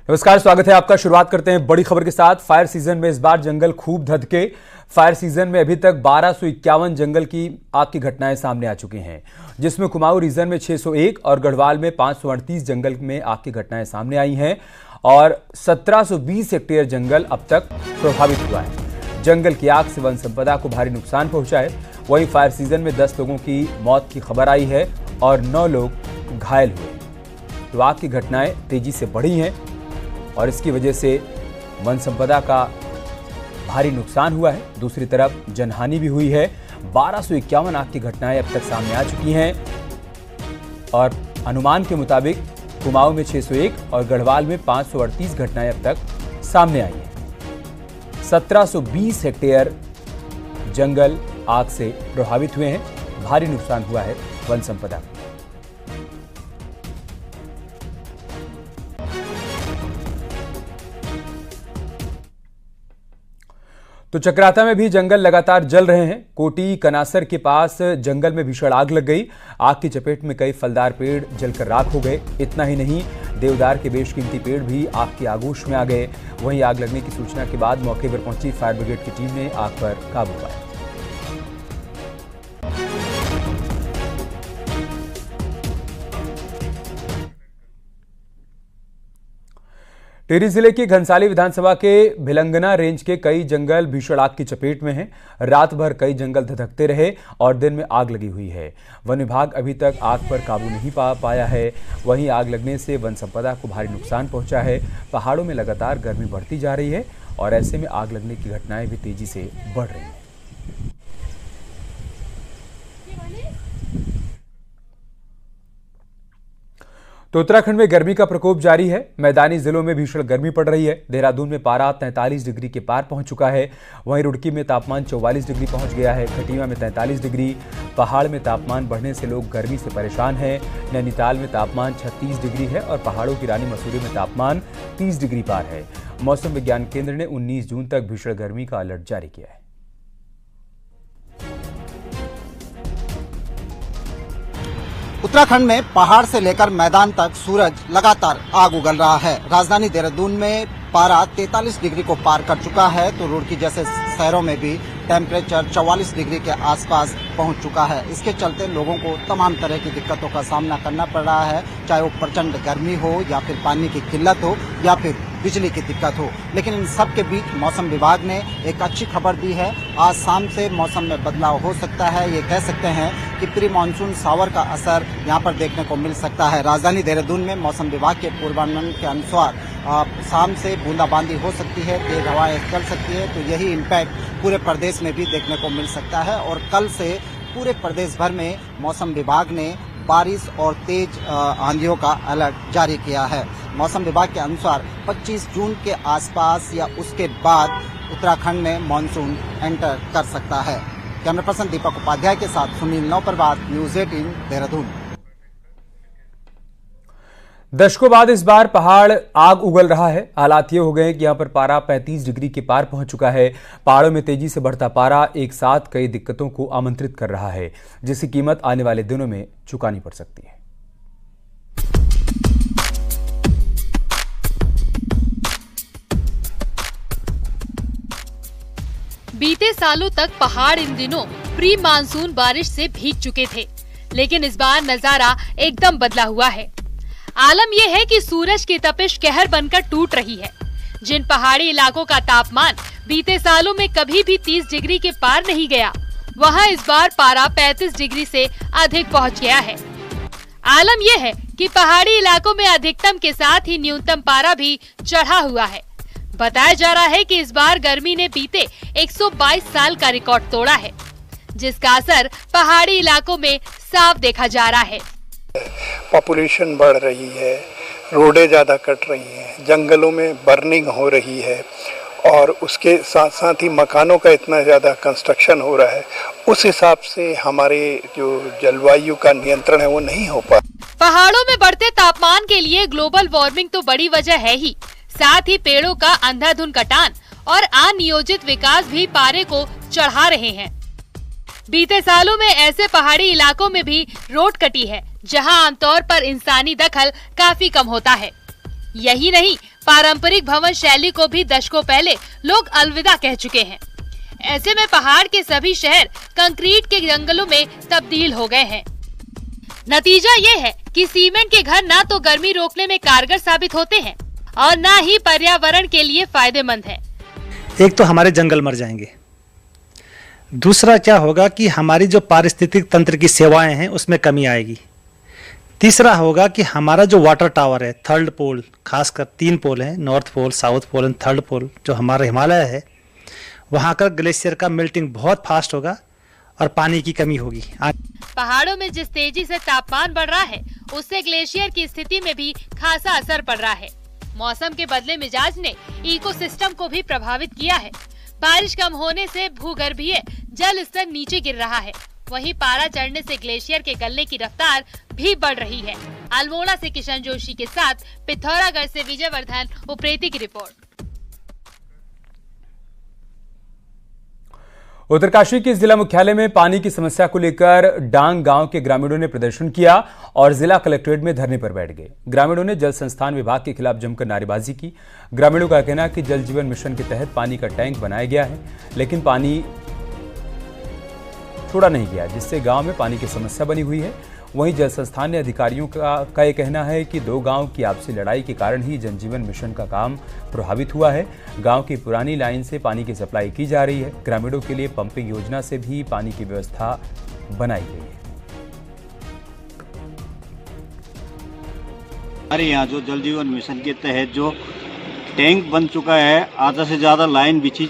नमस्कार, स्वागत है आपका। शुरुआत करते हैं बड़ी खबर के साथ। फायर सीजन में इस बार जंगल खूब धधके। फायर सीजन में अभी तक 1251 जंगल की आग की घटनाएं सामने आ चुकी हैं, जिसमें कुमाऊं रीजन में 601 और गढ़वाल में 538 जंगल में आग की घटनाएं सामने आई हैं और 1720 हेक्टेयर जंगल अब तक प्रभावित हुआ है। जंगल की आग से वन संपदा को भारी नुकसान पहुंचा है। वहीं फायर सीजन में 10 लोगों की मौत की खबर आई है और 9 लोग घायल हुए। तो आग की घटनाएं तेजी से बढ़ी हैं और इसकी वजह से वन संपदा का भारी नुकसान हुआ है। दूसरी तरफ जनहानि भी हुई है। 1251 आग की घटनाएं अब तक सामने आ चुकी हैं और अनुमान के मुताबिक कुमाऊं में 601 और गढ़वाल में 538 घटनाएं अब तक सामने आई हैं। 1720 हेक्टेयर जंगल आग से प्रभावित हुए हैं। भारी नुकसान हुआ है वन संपदा को। तो चक्राता में भी जंगल लगातार जल रहे हैं। कोटी कनासर के पास जंगल में भीषण आग लग गई। आग की चपेट में कई फलदार पेड़ जलकर राख हो गए। इतना ही नहीं, देवदार के बेशकीमती पेड़ भी आग की आगोश में आ गए। वहीं आग लगने की सूचना के बाद मौके पर पहुंची फायर ब्रिगेड की टीम ने आग पर काबू पाया। टिहरी जिले की घनसाली विधानसभा के भिलंगना रेंज के कई जंगल भीषण आग की चपेट में हैं। रात भर कई जंगल धधकते रहे और दिन में आग लगी हुई है। वन विभाग अभी तक आग पर काबू नहीं पा पाया है। वहीं आग लगने से वन संपदा को भारी नुकसान पहुंचा है। पहाड़ों में लगातार गर्मी बढ़ती जा रही है और ऐसे में आग लगने की घटनाएं भी तेजी से बढ़ रही हैं। तो उत्तराखंड में गर्मी का प्रकोप जारी है। मैदानी जिलों में भीषण गर्मी पड़ रही है। देहरादून में पारा 43 डिग्री के पार पहुंच चुका है। वहीं रुड़की में तापमान 44 डिग्री पहुंच गया है। खटीमा में 43 डिग्री। पहाड़ में तापमान बढ़ने से लोग गर्मी से परेशान हैं। नैनीताल में तापमान 36 डिग्री है और पहाड़ों की रानी मसूरी में तापमान 30 डिग्री पार है। मौसम विज्ञान केंद्र ने 19 जून तक भीषण गर्मी का अलर्ट जारी किया है। उत्तराखंड में पहाड़ से लेकर मैदान तक सूरज लगातार आग उगल रहा है। राजधानी देहरादून में पारा 43 डिग्री को पार कर चुका है, तो रुड़की जैसे शहरों में भी टेम्परेचर 44 डिग्री के आसपास पहुंच चुका है। इसके चलते लोगों को तमाम तरह की दिक्कतों का सामना करना पड़ रहा है, चाहे वो प्रचंड गर्मी हो या फिर पानी की किल्लत हो या फिर बिजली की दिक्कत हो। लेकिन इन सब के बीच मौसम विभाग ने एक अच्छी खबर दी है। आज शाम से मौसम में बदलाव हो सकता है। ये कह सकते हैं कि प्री मानसून शावर का असर यहाँ पर देखने को मिल सकता है। राजधानी देहरादून में मौसम विभाग के पूर्वानुमान के अनुसार शाम से बूंदाबांदी हो सकती है, तेज हवाएं चल सकती है। तो यही इम्पैक्ट पूरे प्रदेश में भी देखने को मिल सकता है और कल से पूरे प्रदेश भर में मौसम विभाग ने बारिश और तेज आंधियों का अलर्ट जारी किया है। मौसम विभाग के अनुसार 25 जून के आसपास या उसके बाद उत्तराखंड में मानसून एंटर कर सकता है। कैमरा पर्सन दीपक उपाध्याय के साथ सुनील नौपरवात, न्यूज़ 18 देहरादून। दशकों बाद इस बार पहाड़ आग उगल रहा है। हालात ये हो गए कि यहाँ पर पारा 35 डिग्री के पार पहुंच चुका है। पहाड़ों में तेजी से बढ़ता पारा एक साथ कई दिक्कतों को आमंत्रित कर रहा है, जिसकी कीमत आने वाले दिनों में चुकानी पड़ सकती है। बीते सालों तक पहाड़ इन दिनों प्री मानसून बारिश से भीग चुके थे, लेकिन इस बार नजारा एकदम बदला हुआ है। आलम यह है कि सूरज की तपिश कहर बनकर टूट रही है। जिन पहाड़ी इलाकों का तापमान बीते सालों में कभी भी 30 डिग्री के पार नहीं गया, वहां इस बार पारा 35 डिग्री से अधिक पहुंच गया है। आलम यह है कि पहाड़ी इलाकों में अधिकतम के साथ ही न्यूनतम पारा भी चढ़ा हुआ है। बताया जा रहा है कि इस बार गर्मी ने बीते 122 साल का रिकॉर्ड तोड़ा है, जिसका असर पहाड़ी इलाकों में साफ देखा जा रहा है। पॉपुलेशन बढ़ रही है, रोडें ज़्यादा कट रही हैं, जंगलों में बर्निंग हो रही है और उसके साथ साथ ही मकानों का इतना ज़्यादा कंस्ट्रक्शन हो रहा है। उस हिसाब से हमारे जो जलवायु का नियंत्रण है वो नहीं हो पा। पहाड़ों में बढ़ते तापमान के लिए ग्लोबल वार्मिंग तो बड़ी वजह है ही, साथ ही पेड़ों का अंधाधुंध कटान और अनियोजित विकास भी पारे को चढ़ा रहे हैं। बीते सालों में ऐसे पहाड़ी इलाकों में भी रोड कटी है, जहां आमतौर पर इंसानी दखल काफी कम होता है। यही नहीं, पारंपरिक भवन शैली को भी दशकों पहले लोग अलविदा कह चुके हैं। ऐसे में पहाड़ के सभी शहर कंक्रीट के जंगलों में तब्दील हो गए हैं। नतीजा ये है कि सीमेंट के घर ना तो गर्मी रोकने में कारगर साबित होते हैं और ना ही पर्यावरण के लिए फायदेमंद है। एक तो हमारे जंगल मर जाएंगे, दूसरा क्या होगा कि हमारी जो पारिस्थितिक तंत्र की सेवाएं हैं उसमें कमी आएगी, तीसरा होगा कि हमारा जो वाटर टावर है, थर्ड पोल, खासकर 3 पोल हैं, north pole, south pole and third pole, जो हमारा हिमालय है, वहाँ का ग्लेशियर का मेल्टिंग बहुत फास्ट होगा और पानी की कमी होगी। पहाड़ों में जिस तेजी से तापमान बढ़ रहा है उससे ग्लेशियर की स्थिति में भी खासा असर पड़ रहा है। मौसम के बदले मिजाज ने इकोसिस्टम को भी प्रभावित किया है। बारिश कम होने से भूगर्भीय जल स्तर नीचे गिर रहा है, वहीं पारा चढ़ने से ग्लेशियर के गलने की रफ्तार भी बढ़ रही है। अल्मोड़ा से किशन जोशी के साथ पिथौरागढ़ से विजय वर्धन, उप्रेती की रिपोर्ट। उत्तरकाशी के जिला मुख्यालय में पानी की समस्या को लेकर डांग गांव के ग्रामीणों ने प्रदर्शन किया और जिला कलेक्ट्रेट में धरने पर बैठ गए। ग्रामीणों ने जल संस्थान विभाग के खिलाफ जमकर नारेबाजी की। ग्रामीणों का कहना है कि जल जीवन मिशन के तहत पानी का टैंक बनाया गया है, लेकिन पानी छोड़ा नहीं गया, जिससे गांव में पानी की समस्या बनी हुई है। वहीं जल संस्थान ने अधिकारियों का यह कहना है कि 2 गांव की आपसी लड़ाई के कारण ही जनजीवन मिशन का काम प्रभावित हुआ है। गांव की पुरानी लाइन से पानी की सप्लाई की जा रही है। ग्रामीणों के लिए पंपिंग योजना से भी पानी की व्यवस्था बनाई गई है। हमारे यहाँ जो जल जीवन मिशन के तहत जो टैंक बन चुका है, आधा से ज़्यादा लाइन बिछी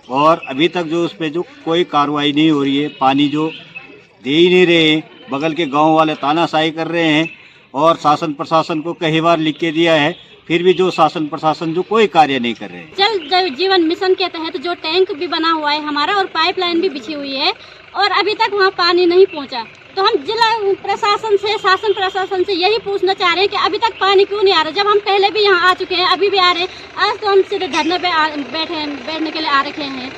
और अभी तक जो उस पर जो कोई कार्रवाई नहीं हो रही है। पानी जो दे ही नहीं रहे हैं, बगल के गांव वाले तानाशाही कर रहे हैं और शासन प्रशासन को कई बार लिख के दिया है, फिर भी जो शासन प्रशासन जो कोई कार्य नहीं कर रहे हैं। जल जीवन मिशन के तहत जो टैंक भी बना हुआ है हमारा और पाइपलाइन भी बिछी हुई है और अभी तक वहाँ पानी नहीं पहुँचा। तो हम जिला प्रशासन से, शासन प्रशासन से यही पूछना चाह रहे हैं कि अभी तक पानी क्यों नहीं आ रहा, जब हम पहले भी यहाँ आ चुके हैं, अभी भी आ रहे हैं। आज तो हम सीधे धरने पे बैठने के लिए आ रखे हैं।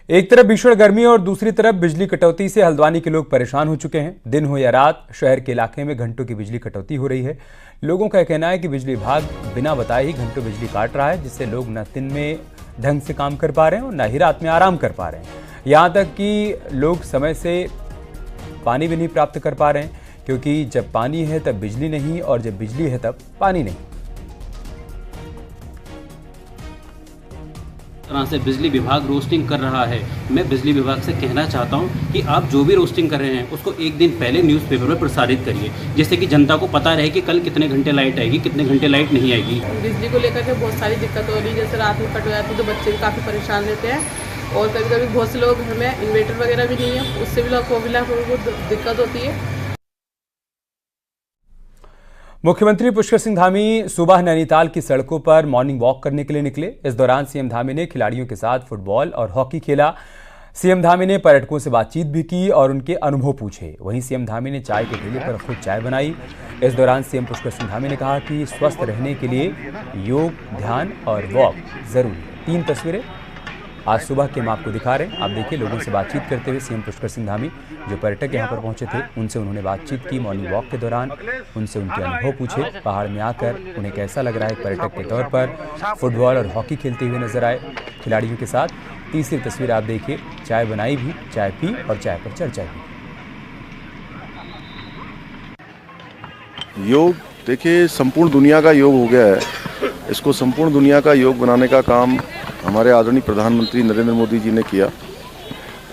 एक तरफ भीषण गर्मी और दूसरी तरफ बिजली कटौती से हल्द्वानी के लोग परेशान हो चुके हैं। दिन हो या रात, शहर के इलाके में घंटों की बिजली कटौती हो रही है। लोगों का कहना है कि बिजली विभाग बिना बताए ही घंटों बिजली काट रहा है, जिससे लोग न दिन में ढंग से काम कर पा रहे हैं और न ही रात में आराम कर पा रहे हैं। यहाँ तक कि लोग समय से पानी भी नहीं प्राप्त कर पा रहे हैं, क्योंकि जब पानी है तब बिजली नहीं और जब बिजली है तब पानी नहीं। तरह से बिजली विभाग रोस्टिंग कर रहा है। मैं बिजली विभाग से कहना चाहता हूं कि आप जो भी रोस्टिंग कर रहे हैं उसको एक दिन पहले न्यूज़पेपर में प्रसारित करिए, जिससे कि जनता को पता रहे कि कल कितने घंटे लाइट आएगी, कितने घंटे लाइट नहीं आएगी। बिजली को लेकर के बहुत सारी दिक्कत हो रही है, जैसे रात में कट हो जाती है तो बच्चे भी काफ़ी परेशान रहते हैं और कभी कभी बहुत से लोग घर में इन्वर्टर वगैरह भी नहीं है, उससे भी लोगों को दिक्कत होती है। मुख्यमंत्री पुष्कर सिंह धामी सुबह नैनीताल की सड़कों पर मॉर्निंग वॉक करने के लिए निकले। इस दौरान सीएम धामी ने खिलाड़ियों के साथ फुटबॉल और हॉकी खेला। सीएम धामी ने पर्यटकों से बातचीत भी की और उनके अनुभव पूछे। वहीं सीएम धामी ने चाय के ठेले पर खुद चाय बनाई। इस दौरान सीएम पुष्कर सिंह धामी ने कहा कि स्वस्थ रहने के लिए योग, ध्यान और वॉक जरूरी है। 3 तस्वीरें आज सुबह के हम आपको दिखा रहे हैं। आप देखिए, लोगों से बातचीत करते हुए सीएम पुष्कर सिंह धामी, जो पर्यटक यहाँ पर पहुंचे थे, उनसे उन्होंने बातचीत की। मॉर्निंग वॉक के दौरान उनसे उनके अनुभव पूछे। पहाड़ में आकर उन्हें कैसा लग रहा है पर्यटक के तौर पर। फुटबॉल और हॉकी खेलते हुए नजर आए खिलाड़ियों के साथ। तीसरी तस्वीर आप देखिए, चाय बनाई भी, चाय पी और चाय पर चर्चा की। योग देखिए संपूर्ण दुनिया का योग हो गया है। इसको संपूर्ण दुनिया का योग बनाने का काम हमारे आदरणीय प्रधानमंत्री नरेंद्र मोदी जी ने किया।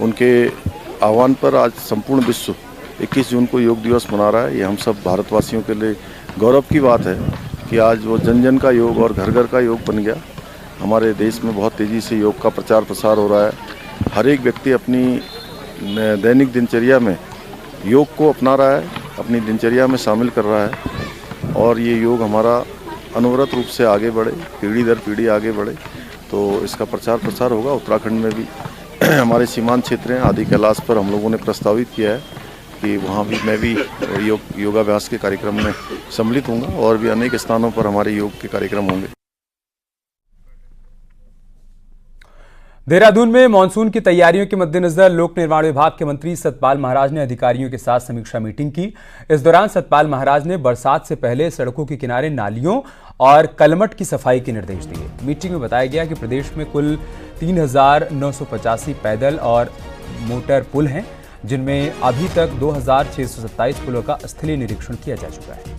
उनके आह्वान पर आज संपूर्ण विश्व 21 जून को योग दिवस मना रहा है। ये हम सब भारतवासियों के लिए गौरव की बात है कि आज वो जन जन का योग और घर घर का योग बन गया। हमारे देश में बहुत तेज़ी से योग का प्रचार प्रसार हो रहा है। हर एक व्यक्ति अपनी दैनिक दिनचर्या में योग को अपना रहा है, अपनी दिनचर्या में शामिल कर रहा है और ये योग हमारा अनवरत रूप से आगे बढ़े, पीढ़ी दर पीढ़ी आगे बढ़े, तो इसका प्रचार प्रसार होगा। उत्तराखंड में भी हमारे सीमांत क्षेत्र हैं, आदि कैलाश पर हम लोगों ने प्रस्तावित किया है कि वहाँ भी मैं भी योगाभ्यास के कार्यक्रम में सम्मिलित होऊंगा और भी अनेक स्थानों पर हमारे योग के कार्यक्रम होंगे। देहरादून में मानसून की तैयारियों के मद्देनजर लोक निर्माण विभाग के मंत्री सतपाल महाराज ने अधिकारियों के साथ समीक्षा मीटिंग की। इस दौरान सतपाल महाराज ने बरसात से पहले सड़कों के किनारे नालियों और कलमट की सफाई के निर्देश दिए। मीटिंग में बताया गया कि प्रदेश में कुल 3,985 पैदल और मोटर पुल हैं, जिनमें अभी तक 2,627 पुलों का स्थलीय निरीक्षण किया जा चुका है।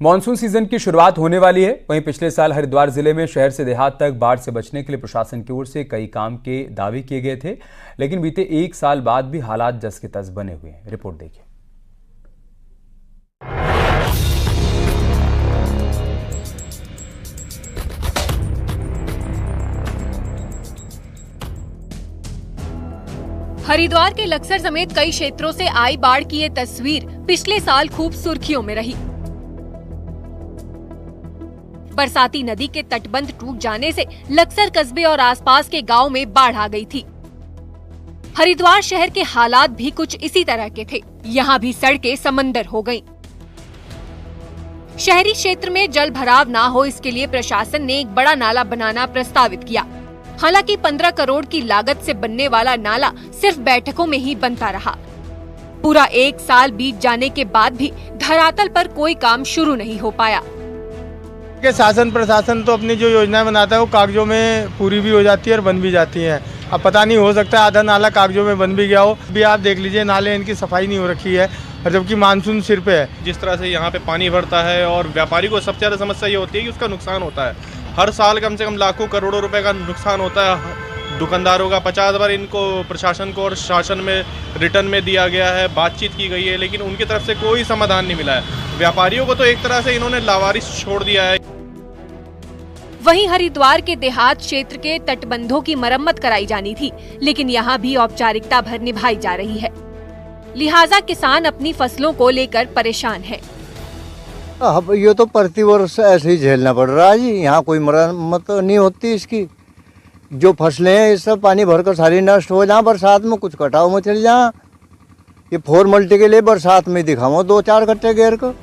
मानसून सीजन की शुरुआत होने वाली है। वहीं पिछले साल हरिद्वार जिले में शहर से देहात तक बाढ़ से बचने के लिए प्रशासन की ओर से कई काम के दावे किए गए थे, लेकिन बीते एक साल बाद भी हालात जस के तस बने हुए हैं। रिपोर्ट देखिए। हरिद्वार के लक्सर समेत कई क्षेत्रों से आई बाढ़ की ये तस्वीर पिछले साल खूब सुर्खियों में रही। बरसाती नदी के तटबंध टूट जाने से लक्सर कस्बे और आसपास के गांव में बाढ़ आ गई थी। हरिद्वार शहर के हालात भी कुछ इसी तरह के थे। यहाँ भी सड़कें समंदर हो गईं। शहरी क्षेत्र में जल भराव ना हो, इसके लिए प्रशासन ने एक बड़ा नाला बनाना प्रस्तावित किया। हालांकि 15 करोड़ की लागत से बनने वाला नाला सिर्फ बैठकों में ही बनता रहा। पूरा एक साल बीत जाने के बाद भी धरातल पर कोई काम शुरू नहीं हो पाया। के शासन प्रशासन तो अपनी जो योजनाएं बनाता है वो कागजों में पूरी भी हो जाती है और बन भी जाती है। अब पता नहीं, हो सकता है आधा नाला कागजों में बन भी गया हो। भी आप देख लीजिए, नाले इनकी सफाई नहीं हो रखी है, और जबकि मानसून सिर पे है। जिस तरह से यहाँ पे पानी भरता है और व्यापारी को सबसे ज़्यादा समस्या ये होती है कि उसका नुकसान होता है। हर साल कम से कम लाखों करोड़ों रुपए का नुकसान होता है दुकानदारों का। 50 बार इनको प्रशासन को और शासन में रिटर्न में दिया गया है, बातचीत की गई है, लेकिन उनकी तरफ से कोई समाधान नहीं मिला है। व्यापारियों को तो एक तरह से इन्होंने लावारिस छोड़ दिया है। वहीं हरिद्वार के देहात क्षेत्र के तटबंधों की मरम्मत कराई जानी थी, लेकिन यहाँ भी औपचारिकता भर निभाई जा रही है। लिहाजा किसान अपनी फसलों को लेकर परेशान है। अब ये तो प्रतिवर्ष ऐसे ही झेलना पड़ रहा है जी। यहाँ कोई मरम्मत नहीं होती इसकी। जो फसलें हैं ये सब पानी भरकर सारी नष्ट हो जाए, बरसात में कुछ कटाव में चल जाए। ये फॉर्मेलिटी के लिए बरसात में दिखाओ 2-4 कट्टे घेर को।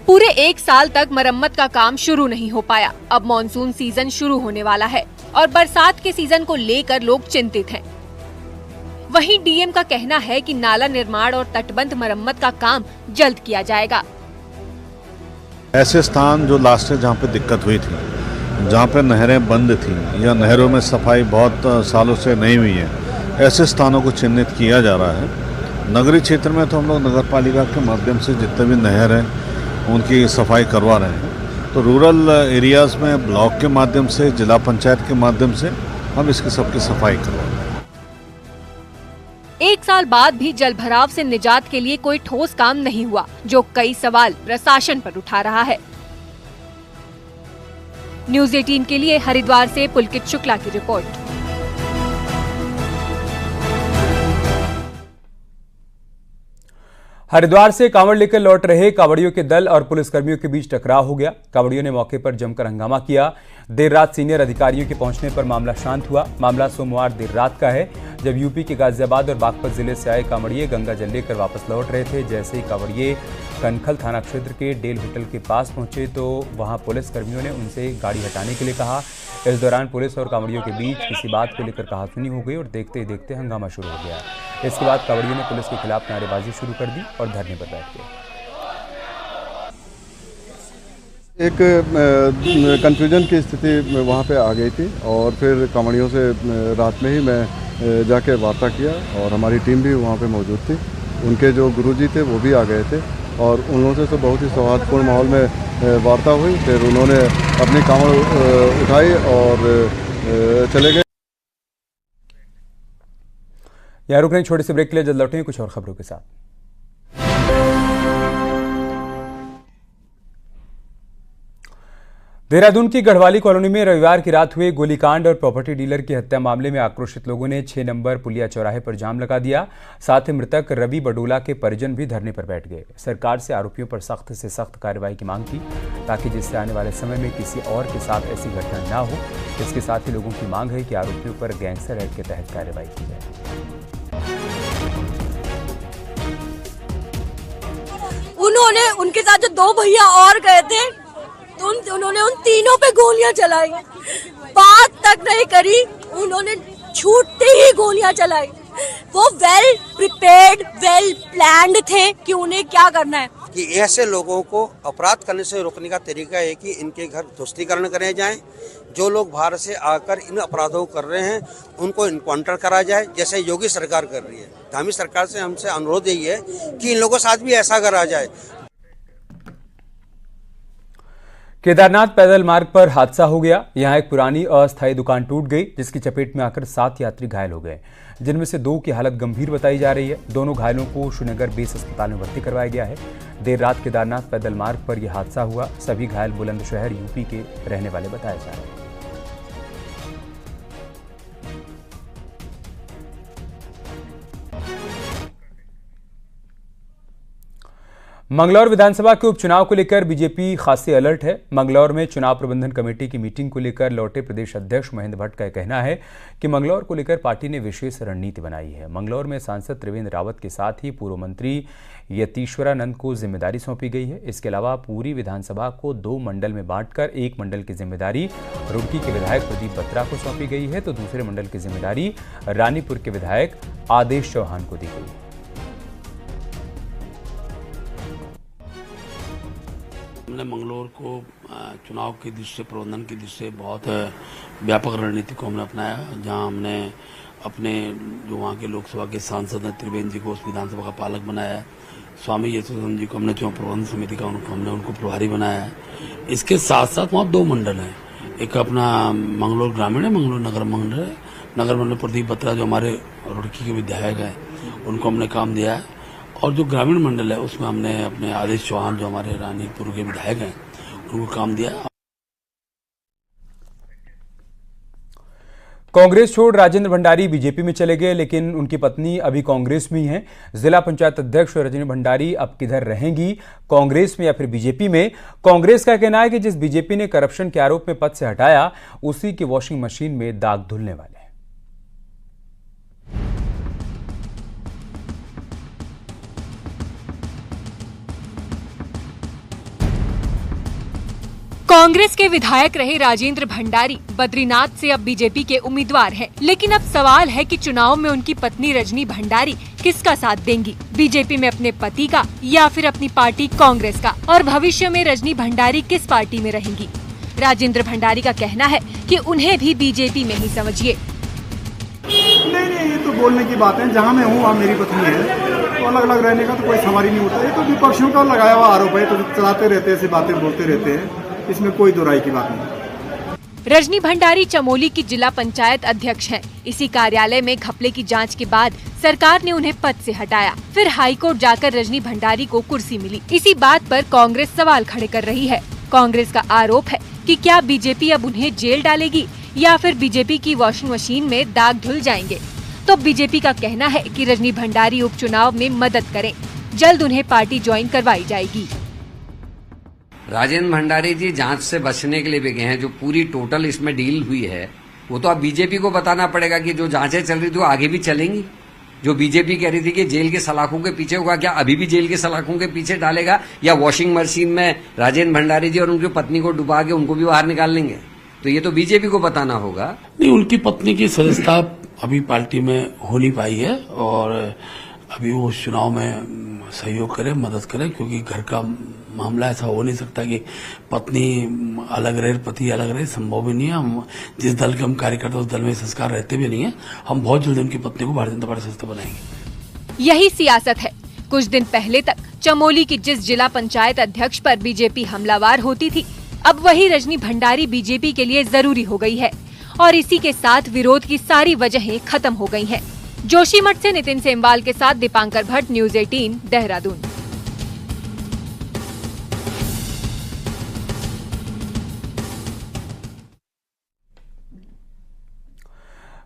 पूरे एक साल तक मरम्मत का काम शुरू नहीं हो पाया। अब मॉनसून सीजन शुरू होने वाला है और बरसात के सीजन को लेकर लोग चिंतित हैं। वहीं डीएम का कहना है कि नाला निर्माण और तटबंध मरम्मत का काम जल्द किया जाएगा। ऐसे स्थान जो लास्ट जहाँ पे दिक्कत हुई थी, जहाँ पे नहरें बंद थी या नहरों में सफाई बहुत सालों से नहीं हुई है, ऐसे स्थानों को चिन्हित किया जा रहा है। नगरीय क्षेत्र में तो हम लोग नगर पालिका के माध्यम से जितने भी नहर हैं उनकी सफाई करवा रहे हैं। तो रूरल एरियाज़ में ब्लॉक के माध्यम से, जिला पंचायत के माध्यम से हम इसकी सबकी सफाई करवा रहे हैं। एक साल बाद भी जल भराव से निजात के लिए कोई ठोस काम नहीं हुआ, जो कई सवाल प्रशासन पर उठा रहा है। न्यूज़ 18 के लिए हरिद्वार से पुलकित शुक्ला की रिपोर्ट। हरिद्वार से कांवड़ लेकर लौट रहे कांवड़ियों के दल और पुलिसकर्मियों के बीच टकराव हो गया। कांवड़ियों ने मौके पर जमकर हंगामा किया। देर रात सीनियर अधिकारियों के पहुंचने पर मामला शांत हुआ। मामला सोमवार देर रात का है, जब यूपी के गाजियाबाद और बागपत जिले से आए कांवड़िए गंगा जल लेकर वापस लौट रहे थे। जैसे ही कांवड़िए कनखल थाना क्षेत्र के डेल होटल के पास पहुंचे तो वहां पुलिस कर्मियों ने उनसे गाड़ी हटाने के लिए कहा। इस दौरान पुलिस और कांवड़ियों के बीच किसी बात को लेकर कहासुनी हो गई और देखते ही देखते हंगामा शुरू हो गया। इसके बाद कांवड़ियों ने पुलिस के खिलाफ नारेबाजी शुरू कर दी और धरने पर बैठ गए। एक कन्फ्यूजन की स्थिति वहाँ पे आ गई थी और फिर कांवड़ियों से रात में ही मैं जाके वार्ता किया और हमारी टीम भी वहाँ पे मौजूद थी। उनके जो गुरुजी थे वो भी आ गए थे और उन लोगों से तो बहुत ही सौहार्दपूर्ण माहौल में वार्ता हुई। फिर उन्होंने अपनी कांवड़ उठाई और चले गए। यहाँ रुक रहे छोटे से ब्रेक के लिए, जल्द लौटेंगे कुछ और खबरों के साथ। देहरादून की गढ़वाली कॉलोनी में रविवार की रात हुए गोलीकांड और प्रॉपर्टी डीलर की हत्या मामले में आक्रोशित लोगों ने 6 नंबर पुलिया चौराहे पर जाम लगा दिया। साथ ही मृतक रवि बडोला के परिजन भी धरने पर बैठ गए। सरकार से आरोपियों पर सख्त से सख्त कार्रवाई की मांग की, ताकि जिससे आने वाले समय में किसी और के साथ ऐसी घटना न हो। इसके साथ ही लोगों की मांग है कि आरोपियों पर गैंगस्टर एक्ट के तहत कार्रवाई की जाए। उन्होंने उनके साथ जो 2 भैया और गए थे तो उन्होंने उन तीनों पे गोलियां चलाई, बात तक नहीं करी, उन्होंने छूटते ही गोलियां चलाई। वो वेल प्रिपेयर्ड, वेल प्लान्ड थे कि उन्हें क्या करना है। कि ऐसे लोगों को अपराध करने से रोकने का तरीका है कि इनके घर ध्वस्तीकरण करे जाएं, जो लोग बाहर से आकर इन अपराधों को कर रहे हैं उनको इनकाउंटर करा जाए, जैसे योगी सरकार कर रही है। धामी सरकार से हमसे अनुरोध यही है कि इन लोगों के साथ भी ऐसा करा जाए। केदारनाथ पैदल मार्ग पर हादसा हो गया। यहां एक पुरानी अस्थायी दुकान टूट गई, जिसकी चपेट में आकर 7 यात्री घायल हो गए, जिनमें से 2 की हालत गंभीर बताई जा रही है। दोनों घायलों को श्रीनगर बेस अस्पताल में भर्ती करवाया गया है। देर रात केदारनाथ पैदल मार्ग पर यह हादसा हुआ। सभी घायल बुलंदशहर यूपी के रहने वाले बताए जा रहे हैं। मंगलौर विधानसभा के उपचुनाव को लेकर बीजेपी खासी अलर्ट है। मंगलौर में चुनाव प्रबंधन कमेटी की मीटिंग को लेकर लौटे प्रदेश अध्यक्ष महेंद्र भट्ट का कहना है कि मंगलौर को लेकर पार्टी ने विशेष रणनीति बनाई है। मंगलौर में सांसद त्रिवेंद्र रावत के साथ ही पूर्व मंत्री यतीश्वरानंद को जिम्मेदारी सौंपी गई है। इसके अलावा पूरी विधानसभा को 2 मंडल में बांटकर एक मंडल की जिम्मेदारी रुड़की के विधायक प्रदीप बत्रा को सौंपी गई है, तो दूसरे मंडल की जिम्मेदारी रानीपुर के विधायक आदेश चौहान को दी गई है। हमने मंगलौर को चुनाव की दृष्टि से, प्रबंधन की दृष्टि से बहुत व्यापक रणनीति को हमने अपनाया, जहां हमने अपने जो वहां के लोकसभा के सांसद हैं त्रिवेंद्र जी को उस विधानसभा का पालक बनाया है। स्वामी यशोधन जी को हमने चुनाव प्रबंधन समिति का हमने उनको प्रभारी बनाया है। इसके साथ साथ वहाँ 2 मंडल हैं, एक अपना मंगलौर ग्रामीण है, मंगलौर नगर मंडल है। नगर मंडल प्रदीप बत्रा जो हमारे रुड़की के विधायक हैं उनको हमने काम दिया है, और जो ग्रामीण मंडल है उसमें हमने अपने आदेश चौहान जो हमारे रानीपुर के विधायक हैं उनको काम दिया। कांग्रेस छोड़ राजेंद्र भंडारी बीजेपी में चले गए, लेकिन उनकी पत्नी अभी कांग्रेस में ही हैं। जिला पंचायत अध्यक्ष रजनी भंडारी अब किधर रहेंगी, कांग्रेस में या फिर बीजेपी में? कांग्रेस का कहना है कि जिस बीजेपी ने करप्शन के आरोप में पद से हटाया, उसी की वॉशिंग मशीन में दाग धुलने वाले। कांग्रेस के विधायक रहे राजेंद्र भंडारी बद्रीनाथ से अब बीजेपी के उम्मीदवार हैं। लेकिन अब सवाल है कि चुनाव में उनकी पत्नी रजनी भंडारी किसका साथ देंगी, बीजेपी में अपने पति का या फिर अपनी पार्टी कांग्रेस का, और भविष्य में रजनी भंडारी किस पार्टी में रहेंगी? राजेंद्र भंडारी का कहना है कि उन्हें भी बीजेपी में ही समझिए। नहीं, ये तो बोलने की बात है। जहाँ मैं हूँ वहाँ मेरी पत्नी है, तो अलग अलग रहने का तो कोई सवाल ही नहीं होता। ये तो विपक्षियों का लगाया हुआ आरोप है, तो चलाते रहते हैं, ऐसी बातें बोलते रहते हैं, इसमें कोई दो राय की बात नहीं। रजनी भंडारी चमोली की जिला पंचायत अध्यक्ष हैं। इसी कार्यालय में घपले की जांच के बाद सरकार ने उन्हें पद से हटाया। फिर हाईकोर्ट जाकर रजनी भंडारी को कुर्सी मिली। इसी बात पर कांग्रेस सवाल खड़े कर रही है। कांग्रेस का आरोप है कि क्या बीजेपी अब उन्हें जेल डालेगी या फिर बीजेपी की वॉशिंग मशीन में दाग धुल जाएंगे? तो बीजेपी का कहना है कि रजनी भंडारी उपचुनाव में मदद करें, जल्द उन्हें पार्टी ज्वाइन करवाई जाएगी। राजेंद्र भंडारी जी जांच से बचने के लिए भी गए हैं। जो पूरी टोटल इसमें डील हुई है वो तो अब बीजेपी को बताना पड़ेगा कि जो जांचें चल रही थी वो आगे भी चलेंगी। जो बीजेपी कह रही थी कि जेल के सलाखों के पीछे होगा, क्या अभी भी जेल के सलाखों के पीछे डालेगा या वॉशिंग मशीन में राजेंद्र भंडारी जी और उनकी पत्नी को डुबा के उनको भी बाहर निकाल लेंगे? तो ये तो बीजेपी को बताना होगा। नहीं, उनकी पत्नी की सदस्यता अभी पार्टी में हो नहीं पाई है, और अभी वो चुनाव में सहयोग करे, मदद करे, क्योंकि घर का मामला ऐसा हो नहीं सकता कि पत्नी अलग रहे, पति अलग रहे, संभव भी नहीं है। हम जिस दल के हम कार्यकर्ता उस दल में संस्कार रहते भी नहीं है। हम बहुत जल्दी उनकी पत्नी को भारतीय जनता पार्टी सदस्य बनाएंगे। यही सियासत है। कुछ दिन पहले तक चमोली की जिस जिला पंचायत अध्यक्ष पर बीजेपी हमलावार होती थी, अब वही रजनी भंडारी बीजेपी के लिए जरूरी हो गई है, और इसी के साथ विरोध की सारी वजहें खत्म हो गई हैं। जोशीमठ से नितिन सेमवाल के साथ दीपांकर भट्ट, न्यूज 18 देहरादून।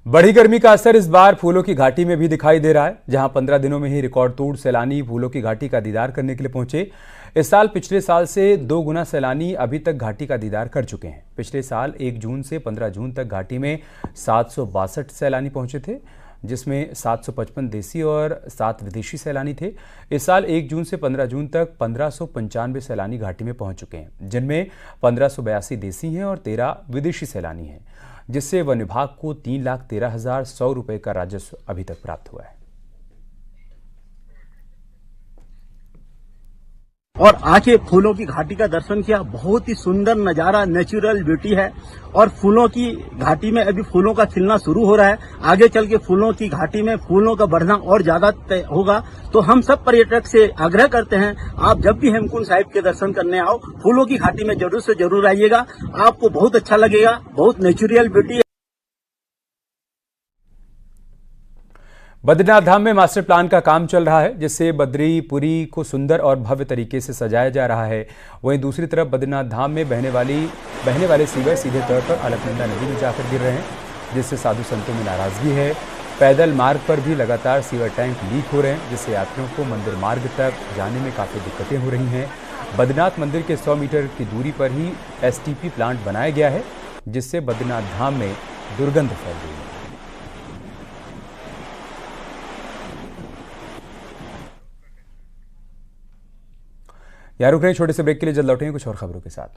बढ़ी गर्मी का असर इस बार फूलों की घाटी में भी दिखाई दे रहा है, जहां 15 दिनों में ही रिकॉर्ड तोड़ सैलानी फूलों की घाटी का दीदार करने के लिए पहुंचे। इस साल पिछले साल से 2 गुना सैलानी अभी तक घाटी का दीदार कर चुके हैं। पिछले साल 1 जून से 15 जून तक घाटी में 762 सैलानी पहुंचे थे। जिसमें 755 देसी और 7 विदेशी सैलानी थे। इस साल 1 जून से 15 जून तक 1595 सैलानी घाटी में पहुंच चुके हैं, जिनमें 1582 देसी हैं और 13 विदेशी सैलानी हैं, जिससे वन विभाग को 3,13,100 रुपये का राजस्व अभी तक प्राप्त हुआ है। और आके फूलों की घाटी का दर्शन किया। बहुत ही सुंदर नजारा, नेचुरल ब्यूटी है। और फूलों की घाटी में अभी फूलों का खिलना शुरू हो रहा है। आगे चल के फूलों की घाटी में फूलों का बढ़ना और ज्यादा होगा। तो हम सब पर्यटक से आग्रह करते हैं, आप जब भी हेमकुंड साहिब के दर्शन करने आओ, फूलों की घाटी में जरूर से जरूर आइएगा। आपको बहुत अच्छा लगेगा, बहुत नेचुरल ब्यूटी है। बद्रीनाथ धाम में मास्टर प्लान का काम चल रहा है, जिससे बद्रीपुरी को सुंदर और भव्य तरीके से सजाया जा रहा है। वहीं दूसरी तरफ बद्रीनाथ धाम में बहने वाले सीवर सीधे तौर पर अलकनंदा नदी में जाकर गिर रहे हैं, जिससे साधु संतों में नाराजगी है। पैदल मार्ग पर भी लगातार सीवर टैंक लीक हो रहे हैं, जिससे यात्रियों को मंदिर मार्ग तक जाने में काफ़ी दिक्कतें हो रही हैं। बद्रीनाथ मंदिर के 100 मीटर की दूरी पर ही STP प्लांट बनाया गया है, जिससे बद्रीनाथ धाम में दुर्गंध फैल गई है। यहाँ रुक रहे हैं छोटे से ब्रेक के लिए, जल्द लौटेंगे कुछ और खबरों के साथ।